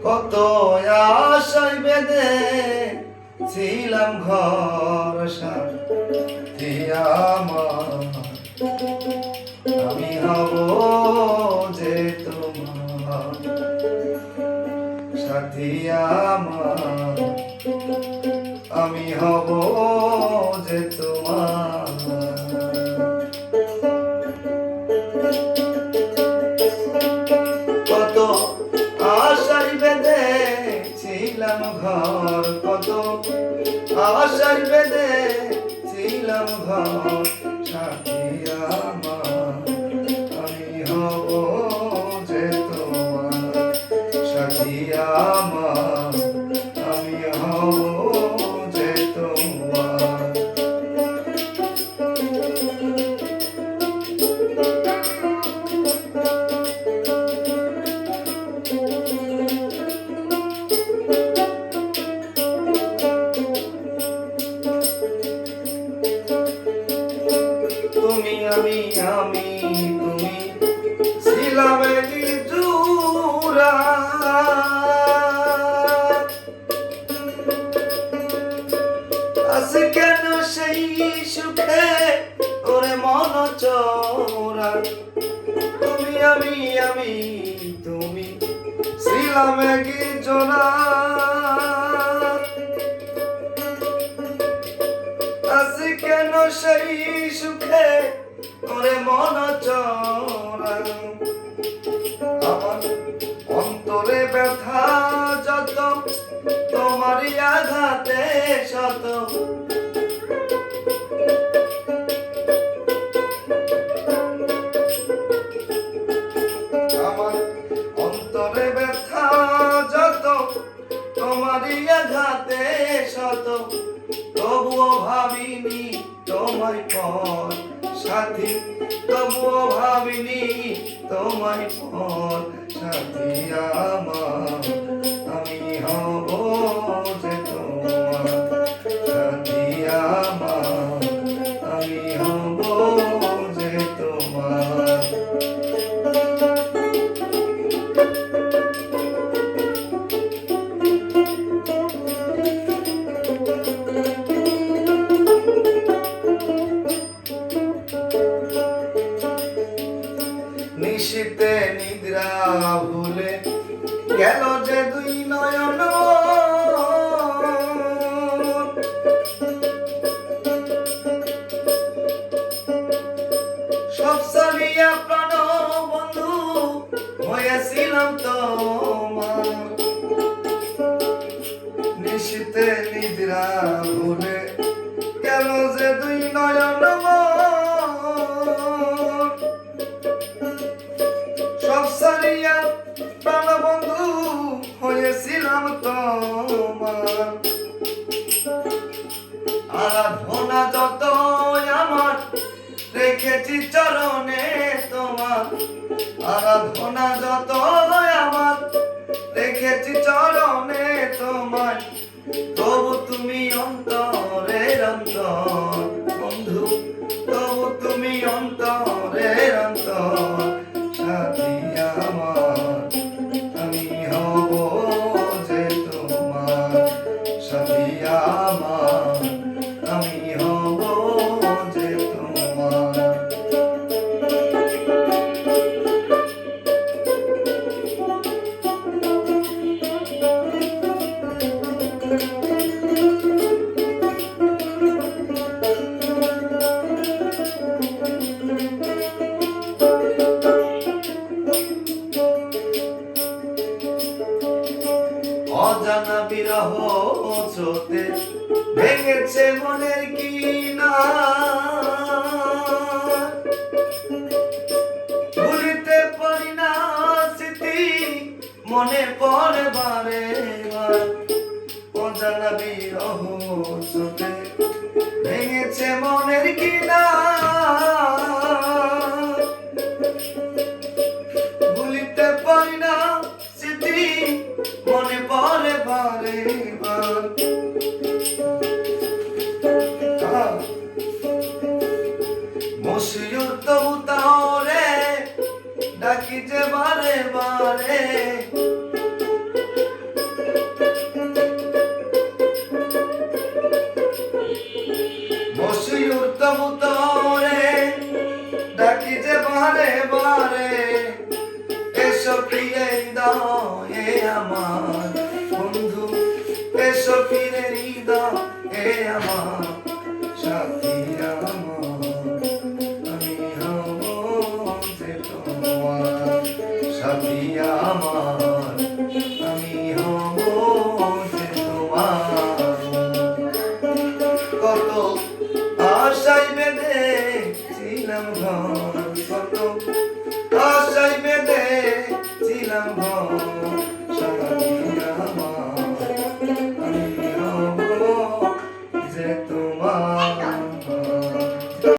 কত আশায় বেঁধে ছিলাম ঘর সাথী আমার, আমি হব যে তোমার সাথী আমার, আমি হব যে তোমার। কত আশায় বেঁধে ছিলাম ঘর, কত আশায় বেঁধে ছিলাম ঘর সাথী আমার, আমি হব যে তোমার সাথী আমার, আমি হব যে তোমার। তুমি আমি তুমি ছিলাম জুড়া, আজ কেন সেই সুখে ওরে মন চোরা। তুমি আমি তুমি ছিলাম জোড়া, আজ কেন সেই সুখে ওরে মন চোরা। আমার অন্তরে ব্যথা যত, তোমারই আঘাতে শত। আমার অন্তরে ব্যথা যত, তোমারই আঘাতে শত। তবুও ভাবিনি তোমায় পর সাথী, তবুও ভাবিনি তোমায় পর সাথী আমার, আমি হব যে তোমার সাথী আমার, আমি হব যে তোমার। নিশীতে নিদ্রা ভুলে গেল যে দুই নয়ন, সব সালিয়া প্রাণ বন্ধু হয়েছিলাম তোমার। নিশীতে নিদ্রা ভুলে গেল যে দুই নয়ন, সব সারিয়া প্রাণ বন্ধু হয়েছিলাম তোমার। আরাধনা যত আমার রেখেছি চরণে তোমার, আরাধনা যত আমার রেখেছি চরণে তোমার। তবু তুমি অন্তরের অন্তর বন্ধু, তবু তুমি অন্তরের অন্তর সাথী আমার, আমি হব যে তোমার সাথী আমার, আমি হব যে তোমার। অজানা বিরহ স্রোতে ভেঙেছে মনের কিনা, ভুলিতে পারি না স্মৃতি মনে পড়ে বারে বার। অজানা বিরহ স্রোতে ভেঙেছে মনের কিনা, ভুলিতে পারি না স্মৃতি মনে পড়ে বারে বার। মশিউর তবু তাহরে ডাকি যে বারে বারে মশিউর তবুতরে ডাকি যে বারে বারে এসো ফিরে হৃদয়ে আমার বন্ধু এসো ফিরে হৃদয়ে আমার সাথী আমার আমি হব যে তোমার সাথী আমার আমি হব যে তোমার কত আশায় বেঁধেছিলাম ঘর কত